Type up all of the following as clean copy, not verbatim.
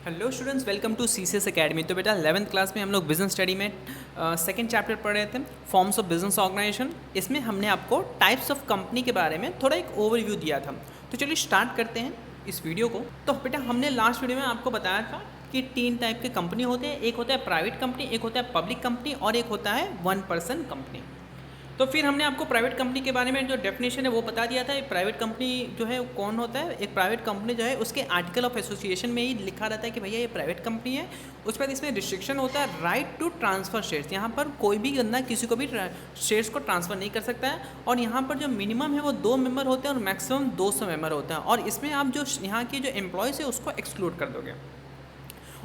Hello students, welcome to CCS academy. तो बेटा 11th class में हम लोग बिजनेस स्टडी में सेकंड चैप्टर पढ़ रहे थे, फॉर्म्स ऑफ बिजनेस ऑर्गेनाइजेशन। इसमें हमने आपको टाइप्स ऑफ कंपनी के बारे में थोड़ा एक ओवरव्यू दिया था। तो चलिए स्टार्ट करते हैं इस वीडियो को। तो बेटा हमने लास्ट वीडियो में आपको बताया था कि 3 टाइप के कंपनी होते हैं। एक होता है प्राइवेट कंपनी, एक होता है पब्लिक कंपनी और एक होता है 1 पर्सन कंपनी। तो फिर हमने आपको प्राइवेट कंपनी के बारे में जो डेफिनेशन है वो बता दिया था। प्राइवेट कंपनी जो है कौन होता है, एक प्राइवेट कंपनी जो है उसके आर्टिकल ऑफ एसोसिएशन में ही लिखा रहता है कि भैया ये प्राइवेट कंपनी है। उसके बाद इसमें रिस्ट्रिक्शन होता है राइट टू ट्रांसफ़र शेयर्स। यहाँ पर कोई भी बंदा किसी को भी शेयर्स को ट्रांसफ़र नहीं कर सकता है। और यहाँ पर जो मिनिमम है वो 2 मेंबर होते हैं और मैक्सिमम 200 मेंबर होते हैं। और इसमें आप जो यहाँ के जो एम्प्लॉयज़ है उसको एक्सक्लूड कर दोगे।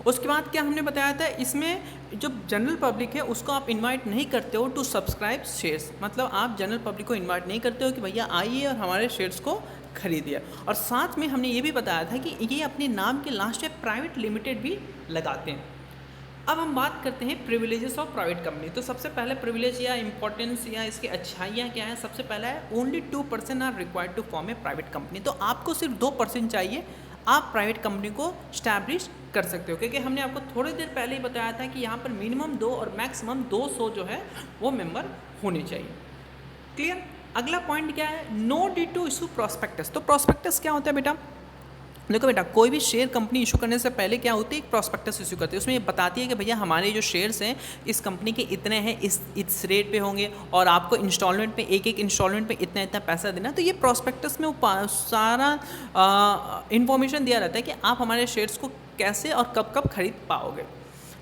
उसके बाद क्या हमने बताया था, इसमें जो जनरल पब्लिक है उसको आप इनवाइट नहीं करते हो टू सब्सक्राइब शेयर्स। मतलब आप जनरल पब्लिक को इनवाइट नहीं करते हो कि भैया आइए और हमारे शेयर्स को खरीदिए। और साथ में हमने ये भी बताया था कि ये अपने नाम के लास्ट में प्राइवेट लिमिटेड भी लगाते हैं। अब हम बात करते हैं प्रिविलेजेस ऑफ प्राइवेट कंपनी। तो सबसे पहले प्रिविलेज या इंपॉर्टेंस या इसकी अच्छाइयाँ क्या है, सबसे पहला है only 2% are required to form a private company. तो आपको सिर्फ 2% चाहिए, आप प्राइवेट कंपनी को स्टैब्लिश कर सकते हो। क्योंकि हमने आपको थोड़ी देर पहले ही बताया था कि यहाँ पर मिनिमम 2 और मैक्सिमम 200 जो है वो मेंबर होने चाहिए। क्लियर। अगला पॉइंट क्या है, no need to issue prospectus. तो प्रोस्पेक्टस क्या होता है बेटा, देखो बेटा कोई भी शेयर कंपनी इशू करने से पहले क्या होती है, एक प्रोस्पेक्टस इशू करती है। उसमें ये बताती है कि भैया हमारे जो शेयर्स हैं इस कंपनी के इतने हैं, इस रेट पे होंगे और आपको इंस्टॉलमेंट पे एक इंस्टॉलमेंट पे इतना इतना पैसा देना। तो ये प्रोस्पेक्टस में वो सारा इन्फॉर्मेशन दिया रहता है कि आप हमारे शेयर्स को कैसे और कब कब खरीद पाओगे।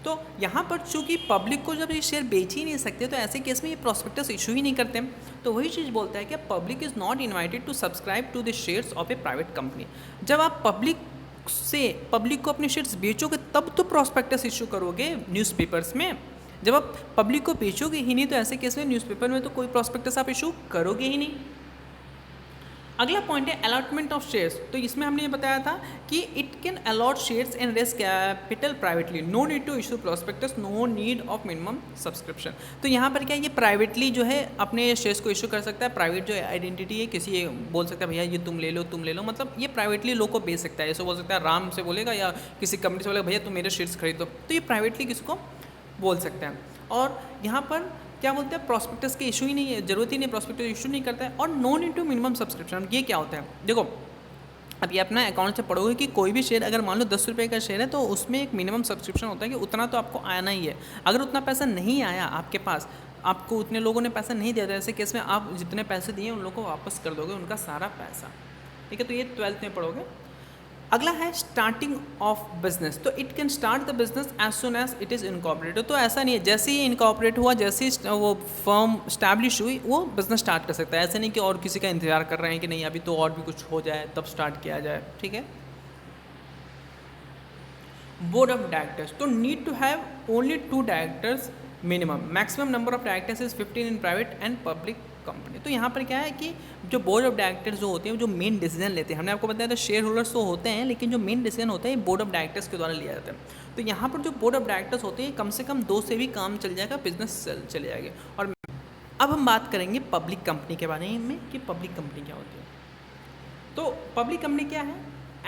तो यहाँ पर चूँकि पब्लिक को जब ये शेयर बेच ही नहीं सकते तो ऐसे केस में ये प्रोस्पेक्टस इशू ही नहीं करते। तो वही चीज़ बोलता है कि public is not invited to subscribe to the shares of a private company. जब आप पब्लिक को अपने शेयर्स बेचोगे तब तो प्रोस्पेक्टस इशू करोगे न्यूज़पेपर्स में। जब आप पब्लिक को बेचोगे ही नहीं तो ऐसे केस में न्यूज़पेपर में तो कोई प्रोस्पेक्टस आप इशू करोगे ही नहीं। अगला पॉइंट है अलॉटमेंट ऑफ शेयर्स। तो इसमें हमने ये बताया था कि it can allot shares and raise capital privately, no need to issue prospectus, no need of minimum subscription. तो यहाँ पर क्या है, ये प्राइवेटली जो है अपने शेयर्स को इशू कर सकता है। प्राइवेट जो आइडेंटिटी है, किसी बोल सकता है भैया ये तुम ले लो, मतलब ये प्राइवेटली लोग को बेच सकता है। ऐसे बोल सकता है राम से बोलेगा या किसी कंपनी से बोलेगा भैया तुम मेरे शेयर्स खरीदो, तो ये प्राइवेटली किसी को बोल सकते हैं। और यहाँ पर क्या बोलते हैं, प्रोस्पेक्टस की इशू ही नहीं है, जरूरत ही नहीं, प्रोस्पेक्टस इशू नहीं करता है। और no need to minimum subscription. ये क्या होता है, देखो अब ये अपना अकाउंट से पढ़ोगे कि कोई भी शेयर अगर मान लो 10 रुपये का शेयर है तो उसमें एक मिनिमम सब्सक्रिप्शन होता है कि उतना तो आपको आना ही है। अगर उतना पैसा नहीं आया आपके पास, आपको उतने लोगों ने पैसा नहीं दिया, तो ऐसे केस में आप जितने पैसे दिए उन लोगों को वापस कर दोगे उनका सारा पैसा। ठीक है, तो ये 12th में पढ़ोगे। अगला है स्टार्टिंग ऑफ बिजनेस। तो it can start the business as soon as it is incorporated. तो ऐसा नहीं है जैसे ही इनकॉर्पोरेट हुआ, जैसे ही वो फर्म स्टैब्लिश हुई वो बिजनेस स्टार्ट कर सकता है। ऐसा नहीं कि और किसी का इंतजार कर रहे हैं कि नहीं अभी तो और भी कुछ हो जाए तब स्टार्ट किया जाए। ठीक है। Board of directors. तो need to have only 2 directors minimum, maximum number of directors is 15 in private and public company. तो यहाँ पर क्या है कि जो बोर्ड ऑफ डायरेक्टर्स जो होते हैं जो मेन डिसीजन लेते हैं, हमने आपको बताया था शेयर होल्डर्स तो होते हैं लेकिन जो मेन डिसीजन होता है बोर्ड ऑफ डायरेक्टर्स के द्वारा लिया जाता है। तो यहाँ पर जो बोर्ड ऑफ डायरेक्टर्स होते हैं कम से कम 2 से भी काम चल जाएगा, बिजनेस चले जाएगा। और अब हम बात करेंगे पब्लिक कंपनी के बारे में कि पब्लिक कंपनी क्या होती है। तो पब्लिक कंपनी क्या है,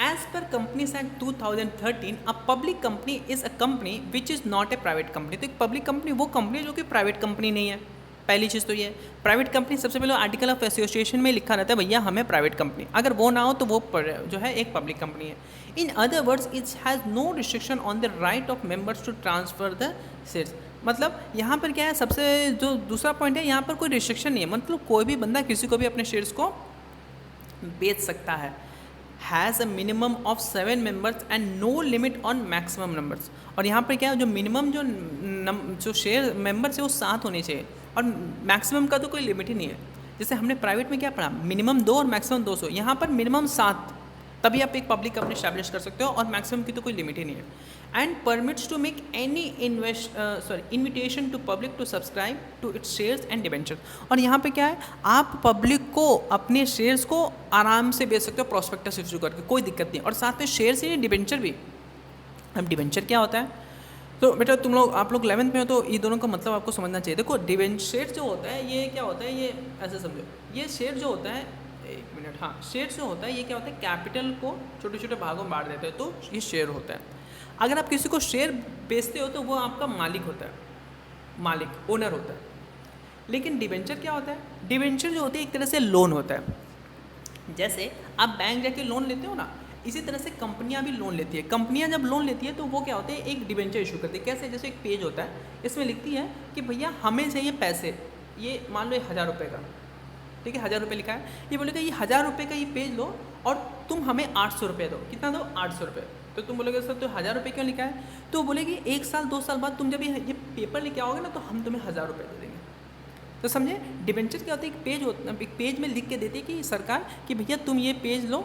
as per companies act 2013 a public company is a company which is not a private company. तो एक पब्लिक कंपनी वो कंपनी है जो कि प्राइवेट कंपनी नहीं है। पहली चीज़ तो ये है, प्राइवेट कंपनी सबसे पहले आर्टिकल ऑफ एसोसिएशन में लिखा रहता है भैया हमें प्राइवेट कंपनी, अगर वो ना हो तो वो जो है एक पब्लिक कंपनी है। In other words it has no restriction on the right of members to transfer the shares. मतलब यहाँ पर क्या है, सबसे जो दूसरा पॉइंट है, यहाँ पर कोई रिस्ट्रिक्शन नहीं है। मतलब कोई भी बंदा किसी को भी अपने शेयर्स को बेच सकता है। Has a minimum of 7 members and no limit on maximum numbers. और यहाँ पर क्या है, जो मिनिमम जो शेयर मेंबर्स है वो 7 होने चाहिए और मैक्सिमम का तो कोई लिमिट ही नहीं है। जैसे हमने प्राइवेट में क्या पढ़ा, मिनिमम 2 और मैक्सिमम 200, यहाँ पर मिनिमम 7, तभी आप एक पब्लिक कंपनी स्टैब्लिश कर सकते हो और मैक्सिमम की तो कोई लिमिट ही नहीं है। And permits to make any invitation to public to subscribe to its shares and debenture. और यहाँ पे क्या है, आप पब्लिक को अपने शेयर्स को आराम से बेच सकते हो प्रोस्पेक्टस इशू करके, कोई दिक्कत नहीं। और साथ में शेयर्स ही डिबेंचर भी। अब डिबेंचर क्या होता है, तो बेटा आप लोग 11th में हो तो ये दोनों का मतलब आपको समझना चाहिए। देखो डिबेंचर जो होता है ये क्या होता है, ये ऐसे समझो, ये शेयर जो होता है, एक मिनट, हाँ, शेयर जो होता है ये क्या होता है, कैपिटल को छोटे छोटे भागों में बांट देते हैं तो ये शेयर होता है। अगर आप किसी को शेयर बेचते हो तो वो आपका मालिक होता है, मालिक ओनर होता है। लेकिन डिबेंचर क्या होता है? डिबेंचर जो होते हैं एक तरह से लोन होता है। जैसे आप बैंक जाके लोन लेते हो ना, इसी तरह से कंपनियां भी लोन लेती है। कंपनियां जब लोन लेती है तो वो क्या होते हैं, एक डिबेंचर इशू करती है। कैसे? जैसे एक पेज होता है, इसमें लिखती है कि भैया हमें चाहिए पैसे, ये मान लो 1000 रुपये का, ठीक है, 1000 रुपये लिखा है, ये बोलेगा ये 1000 रुपये का ये पेज लो और तुम हमें 800 रुपये दो। कितना दो? 800 रुपये। तो तुम बोलोगे सर तो 1000 रुपये क्यों लिखा है? तो वो बोलेगी 1 साल 2 साल बाद तुम जब ये पेपर लेके आओगे ना तो हम तुम्हें 1000 रुपये दे देंगे। तो समझे, डिबेंचर क्या होता है, एक पेज होता है, एक पेज में लिख के देती है कि सरकार कि भैया तुम ये पेज लो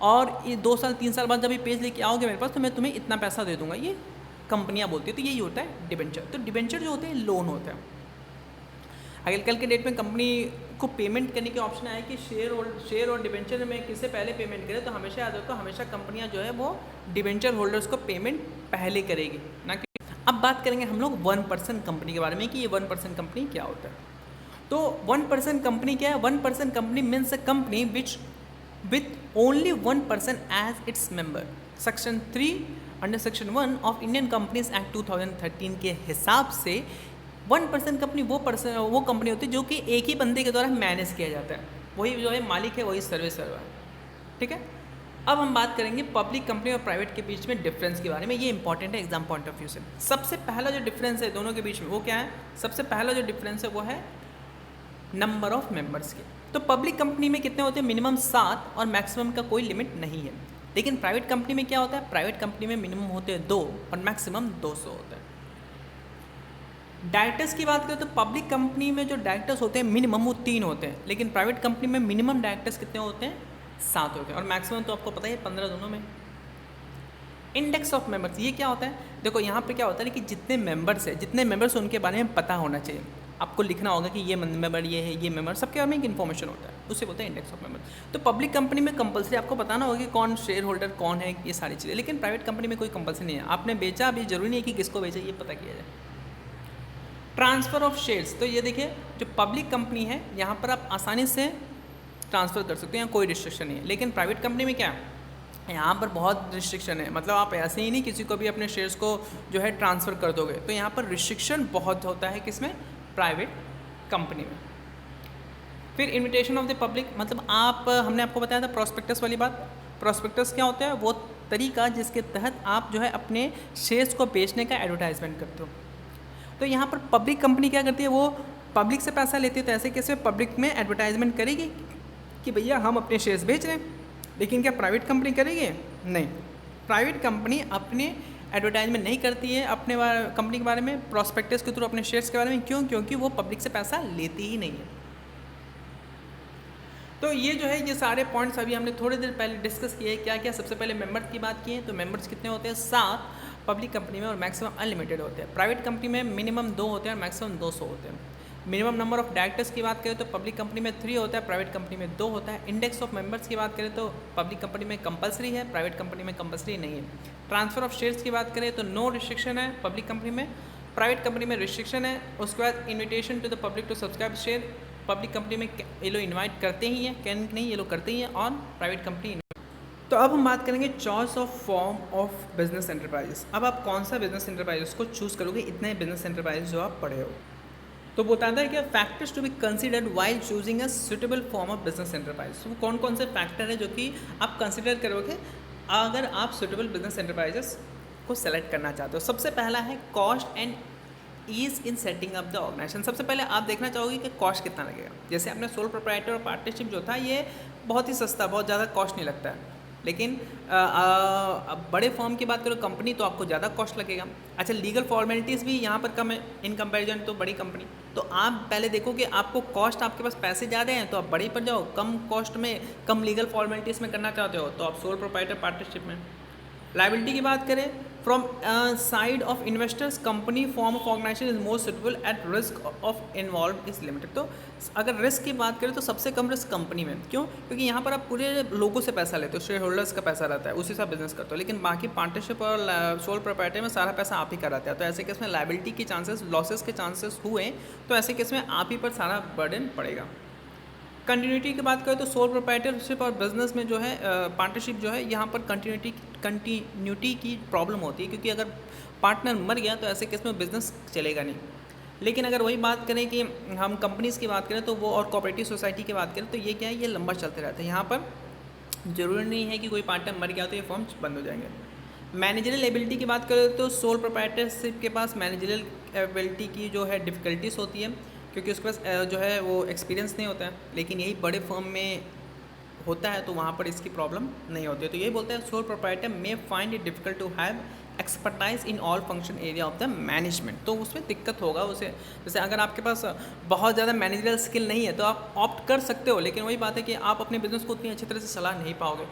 और ये 2 साल 3 साल बाद जब ये पेज लेके आओगे मेरे पास तो मैं तुम्हें इतना पैसा दे दूंगा। ये कंपनियां बोलती है, तो यही होता है डिबेंचर। तो डिबेंचर जो होते हैं लोन होते हैं। अगर कल के डेट में कंपनी को पेमेंट करने के ऑप्शन आए कि शेयर और डिबेंचर में किससे पहले पेमेंट करें, तो हमेशा याद रखो, हमेशा कंपनियां जो है वो डिबेंचर होल्डर्स को पेमेंट पहले करेगी, ना कि। अब बात करेंगे हम लोग 1% कंपनी के बारे में कि ये 1% कंपनी क्या होता है। तो 1% कंपनी क्या है? 1% company means a company which with only 1% as its member. Section 3 under section 1 of Indian companies act 2013 के हिसाब से 1% कंपनी वो कंपनी होती है जो कि एक ही बंदे के द्वारा मैनेज किया जाता है, वही जो है मालिक है, वही सर्वर है, ठीक है। अब हम बात करेंगे पब्लिक कंपनी और प्राइवेट के बीच में डिफरेंस के बारे में। ये इंपॉर्टेंट है एग्जाम पॉइंट ऑफ व्यू से। सबसे पहला जो डिफरेंस है दोनों के बीच में वो क्या है? सबसे पहला जो डिफरेंस है वो है नंबर ऑफ मेंबर्स के। तो पब्लिक कंपनी में कितने होते हैं? मिनिमम 7 और मैक्सिमम का कोई लिमिट नहीं है। लेकिन प्राइवेट कंपनी में क्या होता है? प्राइवेट कंपनी में मिनिमम होते हैं 2 और मैक्सिमम 200 होता है। डायरेक्टर्स की बात करें तो पब्लिक कंपनी में जो डायरेक्टर्स होते हैं मिनिमम वो 3 होते हैं, लेकिन प्राइवेट कंपनी में मिनिमम डायरेक्टर्स कितने होते हैं? 7 होते हैं और मैक्सिमम तो आपको पता ही है 15 दोनों में। इंडेक्स ऑफ मेंबर्स, ये क्या होता है? देखो यहाँ पे क्या होता है कि जितने मेंबर्स उनके बारे में पता होना चाहिए। आपको लिखना होगा कि ये मेंबर ये है, ये मेंबर, सबके बारे में एक इन्फॉर्मेशन होता है, उसे बोलते हैं इंडेक्स ऑफ मेंबर। तो पब्लिक कंपनी में कंपलसरी आपको बताना होगा कि कौन शेयर होल्डर कौन है, ये सारी चीज़ें। लेकिन प्राइवेट कंपनी में कोई कंपलसरी नहीं है। आपने बेचा, अभी जरूरी नहीं है कि किसको बेचा, ये पता किया जाए। ट्रांसफ़र ऑफ शेयर्स, तो ये देखिए जो पब्लिक कंपनी है यहाँ पर आप आसानी से ट्रांसफ़र कर सकते हैं, कोई रिस्ट्रिक्शन नहीं है। लेकिन प्राइवेट कंपनी में क्या है? यहाँ पर बहुत रिस्ट्रिक्शन है। मतलब आप ऐसे ही नहीं किसी को भी अपने शेयर्स को जो है ट्रांसफ़र कर दोगे, तो यहाँ पर रिस्ट्रिक्शन बहुत होता है। किसमें? प्राइवेट कंपनी में। फिर इन्विटेशन ऑफ द पब्लिक, मतलब हमने आपको बताया था प्रॉस्पेक्टस वाली बात। प्रॉस्पेक्टस क्या होता है? वो तरीका जिसके तहत आप जो है अपने शेयर्स को बेचने का एडवर्टाइजमेंट करते हो। तो यहाँ पर पब्लिक कंपनी क्या करती है? वो पब्लिक से पैसा लेती है, तो ऐसे कैसे पब्लिक में एडवर्टाइजमेंट करेगी कि भैया हम अपने शेयर्स बेच रहे हैं। लेकिन क्या प्राइवेट कंपनी करेगी? नहीं, प्राइवेट कंपनी अपने एडवर्टाइजमेंट नहीं करती है अपने कंपनी के बारे में प्रॉस्पेक्टस के थ्रू अपने शेयर्स के बारे में। क्यों? क्योंकि वो पब्लिक से पैसा लेती ही नहीं है। तो ये जो है ये सारे पॉइंट्स अभी हमने थोड़ी देर पहले डिस्कस किए। क्या क्या? सबसे पहले मेंबर्स की बात की है, तो मेंबर्स कितने होते हैं? 7 पब्लिक कंपनी में और मैक्सिमम अनलिमिटेड होते हैं। प्राइवेट कंपनी में मिनिमम 2 होते हैं और मैक्सिमम 200 होते हैं। मिनिमम नंबर ऑफ डायरेक्टर्स की बात करें तो पब्लिक कंपनी में 3 होता है, प्राइवेट कंपनी में 2 होता है। इंडेक्स ऑफ मेंबर्स की बात करें तो पब्लिक कंपनी में कंपलसरी है, प्राइवेट कंपनी में कंपलसरी नहीं है। ट्रांसफ़र ऑफ शेयर्स की बात करें तो नो रिस्ट्रिक्शन है पब्लिक कंपनी में, प्राइवेट कंपनी में रिस्ट्रिक्शन है। उसके बाद invitation to the public to subscribe share, public company में ये लोग इन्वाइट करते ही हैं, कैन नहीं, ये लोग करते ही हैं। और प्राइवेट कंपनी। तो अब हम बात करेंगे choice of form of business enterprises. अब आप कौन सा बिजनेस एंटरप्राइजेस को चूज़ करोगे? इतने बिजनेस एंटरप्राइजेस जो आप पढ़े हो। तो बताता है कि factors to be considered while choosing a suitable form of business enterprise. वो कौन कौन से फैक्टर है जो कि आप कंसिडर करोगे अगर आप सुटेबल बिजनेस एंटरप्राइजेस को सेलेक्ट करना चाहते हो? सबसे पहला है cost and ease in setting up the organisation. सबसे पहले आप देखना चाहोगे कि कॉस्ट कितना लगेगा। जैसे आपने सोल प्रोप्राइटर और पार्टनरशिप जो था ये बहुत ही सस्ता, बहुत ज़्यादा कॉस्ट नहीं लगता है। लेकिन बड़े फॉर्म की बात करो कंपनी तो आपको ज़्यादा कॉस्ट लगेगा। अच्छा, लीगल फॉर्मेलिटीज़ भी यहाँ पर कम है इन कंपैरिजन तो बड़ी कंपनी। तो आप पहले देखो कि आपको कॉस्ट, आपके पास पैसे ज़्यादा हैं तो आप बड़ी पर जाओ, कम कॉस्ट में कम लीगल फॉर्मेलिटीज़ में करना चाहते हो तो आप सोल प्रोप्राइटर पार्टनरशिप में। लायबिलिटी की बात करें from side of investors company form of organisation is most suitable at risk of involve is limited. तो अगर रिस्क की बात करें तो सबसे कम रिस्क कंपनी में। क्यों? क्योंकि यहाँ पर आप पूरे लोगों से पैसा लेते हो, शेयर होल्डर्स का पैसा रहता है, उसी से बिजनेस करते हो। लेकिन बाकी पार्टनरशिप और सोल प्रोप्राइटर में सारा पैसा आप ही का रहता है। तो ऐसे केस में लायबिलिटी के चांसेस, लॉसेस के चांसेस हुए तो ऐसे केस में आप ही पर सारा बर्डन पड़ेगा। कंटिन्यूटी की बात करें तो सोल प्रोप्राइटरशिप और बिजनेस में जो है पार्टनरशिप जो है यहाँ पर कंटिन्यूटी की प्रॉब्लम होती है, क्योंकि अगर पार्टनर मर गया तो ऐसे केस में बिजनेस चलेगा नहीं। लेकिन अगर वही बात करें कि हम कंपनीज़ की बात करें तो वो, और कोऑपरेटिव सोसाइटी की बात करें तो ये क्या है, ये लंबा चलते रहता है। यहाँ पर ज़रूरी नहीं है कि कोई पार्टनर मर गया तो ये फॉर्म्स बंद हो जाएंगे। मैनेजरियल एबिलिटी की बात करें तो सोल प्रोप्राइटरशिप के पास मैनेजरियल एबिलिटी की जो है डिफ़िकल्टीज होती है, क्योंकि उसके पास जो है वो एक्सपीरियंस नहीं होता है। लेकिन यही बड़े फर्म में होता है तो वहाँ पर इसकी प्रॉब्लम नहीं होती है। तो यही बोलते हैं sole proprietor may find it difficult to have expertise in all function area of the management. तो उसमें दिक्कत होगा उसे, जैसे अगर आपके पास बहुत ज़्यादा मैनेजरियल स्किल नहीं है तो आप ऑप्ट कर सकते हो, लेकिन वही बात है कि आप अपने बिजनेस को उतनी अच्छी तरह से सलाह नहीं पाओगे।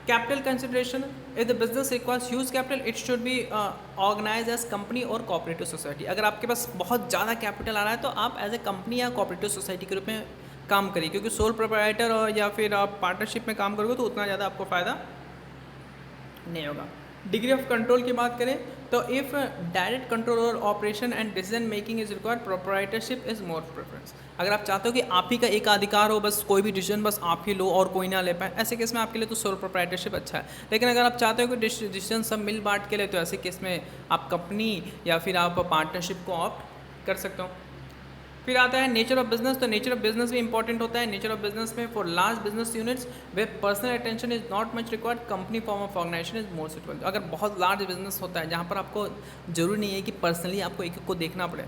Capital consideration, if the business requires huge capital it should be organise as company और कोऑपरेटिव सोसाइटी। अगर आपके पास बहुत ज़्यादा कैपिटल आ रहा है तो आप एज ए कंपनी या कोऑपरेटिव सोसाइटी के रूप में काम करिए, क्योंकि सोल प्रोप्राइटर और या फिर आप पार्टनरशिप में काम करोगे तो उतना ज़्यादा आपको फ़ायदा नहीं होगा। डिग्री ऑफ कंट्रोल की बात करें तो if direct control over operation and decision making is required proprietorship is more preference. अगर आप चाहते हो कि आप ही का एक अधिकार हो, बस कोई भी डिसीजन बस आप ही लो और कोई ना ले पाए, ऐसे केस में आपके लिए तो सोल प्रोप्राइटरशिप अच्छा है। लेकिन अगर आप चाहते हो कि डिसीजन सब मिल बांट के ले, तो ऐसे केस में आप कंपनी या फिर आप पार्टनरशिप को ऑप्ट कर सकते हो। फिर आता है नेचर ऑफ बिजनेस। तो नेचर ऑफ बिजनेस भी इंपॉर्टेंट होता है। नेचर ऑफ बिजनेस में for large business units way personal attention is not much required, company form of organisation is more suitable. अगर बहुत लार्ज बिजनेस होता है जहाँ पर आपको जरूरी नहीं है कि पर्सनली आपको एक एक को देखना पड़े,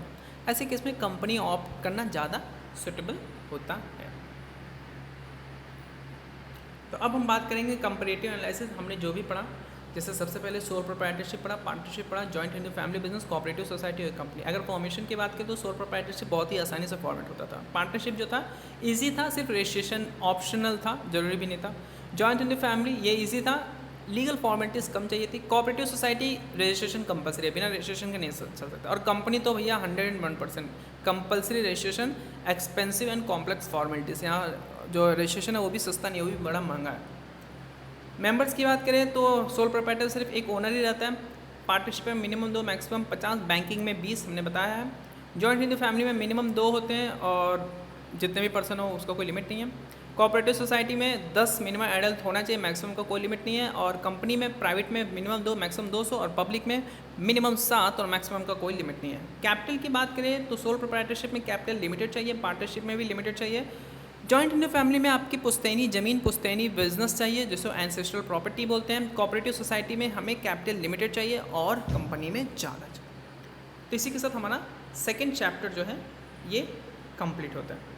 ऐसे केस में कंपनी ऑप्ट करना ज़्यादा सुटेबल होता है। तो अब हम बात करेंगे कंपैरेटिव एनालिसिस। हमने जो भी पढ़ा, जैसे सबसे पहले सोल प्रोप्राइटरशिप पढ़ा, पार्टनरशिप पढ़ा, joint into family business, cooperative society और कंपनी। अगर फॉर्मेशन की बात करें तो सोल प्रोप्राइटरशिप बहुत ही आसानी से फॉर्मेट होता था। पार्टनरशिप जो था इजी था, सिर्फ रजिस्ट्रेशन ऑप्शनल था, जरूरी भी नहीं था। जॉइंट इंटू फैमिली ये इजी था, लीगल फॉर्मेलिटीज़ कम चाहिए थी। कोऑपरेटिव सोसाइटी रजिस्ट्रेशन कंपलसरी है, बिना रजिस्ट्रेशन के नहीं चल सकता। और कंपनी तो भैया 101% compulsory registration, expensive and complex formalities. यहाँ जो रजिस्ट्रेशन है वो भी सस्ता नहीं है, वो भी बड़ा महंगा है। मेंबर्स की बात करें तो सोल प्रोप्राइटर सिर्फ एक ओनर ही रहता है। पार्टनरशिप में मिनिमम 2 मैक्सिमम 50, बैंकिंग में 20 हमने बताया है। जॉइंट इंटू फैमिली में मिनिमम 2 होते हैं और जितने भी पर्सन हो उसका कोई लिमिट नहीं है। कोऑपरेटिव सोसाइटी में 10 मिनिमम एडल्ट होना चाहिए, मैक्सिमम का कोई लिमिट नहीं है। और कंपनी में, प्राइवेट में मिनिमम 2 मैक्सिमम 200 और पब्लिक में मिनिमम 7 और मैक्सिमम का कोई लिमिट नहीं है। कैपिटल की बात करें तो सोल प्रोप्राइटरशिप में कैपिटल लिमिटेड चाहिए, पार्टनरशिप में भी लिमिटेड चाहिए। जॉइंट इंटू फैमिली में आपकी पुश्तैनी ज़मीन, पुश्तैनी बिजनेस चाहिए जिसको एंसेस्ट्रल प्रॉपर्टी बोलते हैं। कोऑपरेटिव सोसाइटी में हमें कैपिटल लिमिटेड चाहिए और कंपनी में ज़्यादा चाहिए। तो इसी के साथ हमारा सेकेंड चैप्टर जो है ये कंप्लीट होता है।